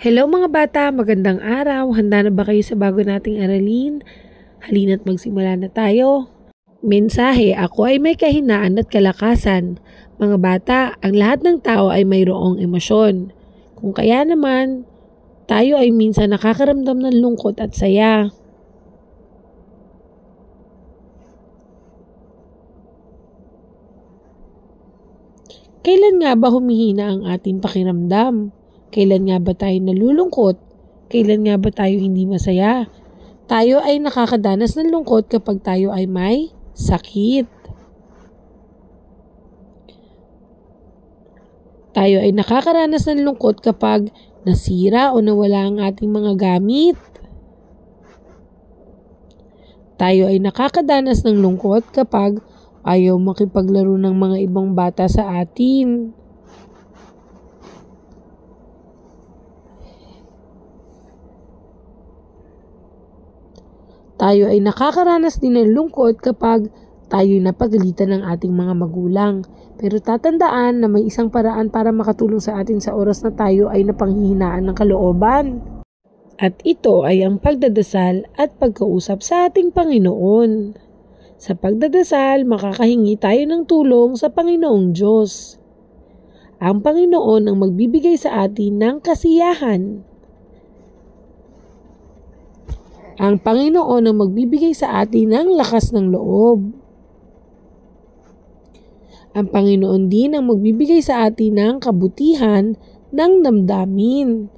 Hello mga bata, magandang araw. Handa na ba kayo sa bago nating aralin? Halina't magsimula na tayo. Mensahe, ako ay may kahinaan at kalakasan. Mga bata, ang lahat ng tao ay mayroong emosyon. Kung kaya naman, tayo ay minsan nakakaramdam ng lungkot at saya. Kailan nga ba humihina ang ating pakiramdam? Kailan nga ba tayo nalulungkot? Kailan nga ba tayo hindi masaya? Tayo ay nakakadanas ng lungkot kapag tayo ay may sakit. Tayo ay nakakaranas ng lungkot kapag nasira o nawala ang ating mga gamit. Tayo ay nakakadanas ng lungkot kapag ayaw makipaglaro ng mga ibang bata sa atin. Tayo ay nakakaranas din ng lungkot kapag tayo napagalitan ng ating mga magulang. Pero tatandaan na may isang paraan para makatulong sa atin sa oras na tayo ay napanghihinaan ng kalooban. At ito ay ang pagdadasal at pagkausap sa ating Panginoon. Sa pagdadasal, makakahingi tayo ng tulong sa Panginoong Diyos. Ang Panginoon ang magbibigay sa atin ng kasiyahan. Ang Panginoon ang magbibigay sa atin ng lakas ng loob. Ang Panginoon din ang magbibigay sa atin ng kabutihan ng damdamin.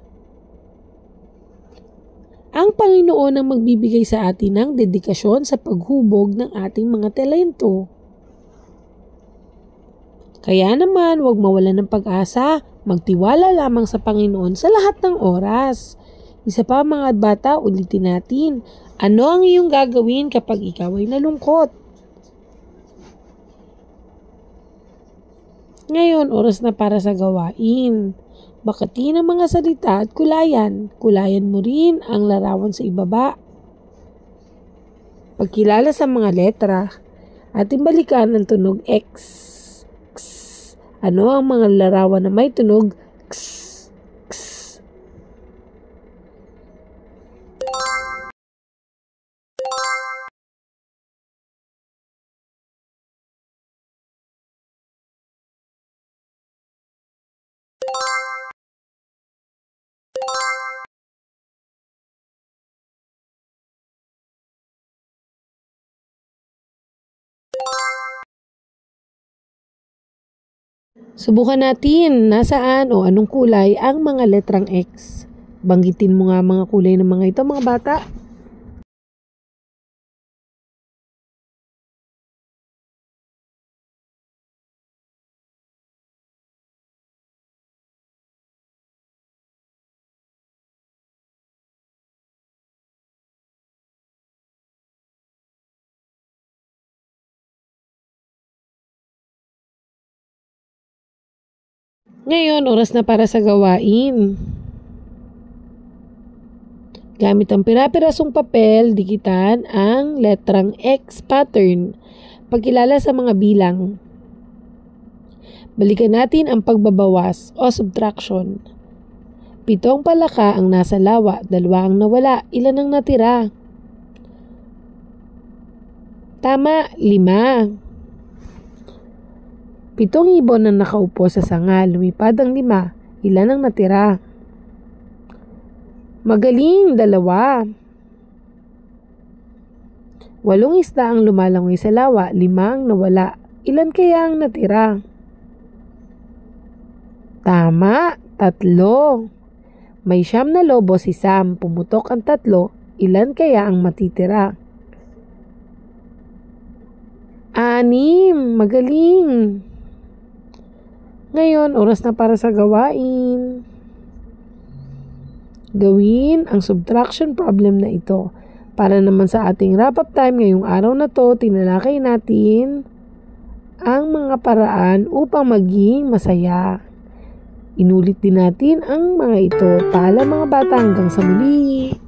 Ang Panginoon ang magbibigay sa atin ng dedikasyon sa paghubog ng ating mga talento. Kaya naman, huwag mawalan ng pag-asa, magtiwala lamang sa Panginoon sa lahat ng oras. Isa pa mga bata, ulitin natin. Ano ang iyong gagawin kapag ikaw ay nalungkot? Ngayon, oras na para sa gawain. Bakatin ang mga salita at kulayan. Kulayan mo rin ang larawan sa ibaba. Pagkilala sa mga letra. Ating balikan ang tunog X. X. Ano ang mga larawan na may tunog X? Subukan natin nasaan o anong kulay ang mga letrang X. Banggitin mo nga mga kulay ng mga ito mga bata. Ngayon, oras na para sa gawain. Gamit ang pira-pirasong papel, dikitan ang letrang X pattern. Pagkilala sa mga bilang. Balikan natin ang pagbabawas o subtraction. 7 palaka ang nasa lawa, 2 ang nawala, ilan ang natira? Tama, 5. 7 ibon ang nakaupo sa sanga, lumipad ang 5. Ilan ang natira? Magaling, 2. 8 isda ang lumalangoy sa lawa, 5 ang nawala. Ilan kaya ang natira? Tama, 3. May 9 na lobo si Sam, pumutok ang 3. Ilan kaya ang matitira? 6, magaling. Ngayon, oras na para sa gawain. Gawin ang subtraction problem na ito. Para naman sa ating wrap-up time ngayong araw na to, tinalakay natin ang mga paraan upang maging masaya. Inulit din natin ang mga ito. Paalam mga bata, hanggang sa muli.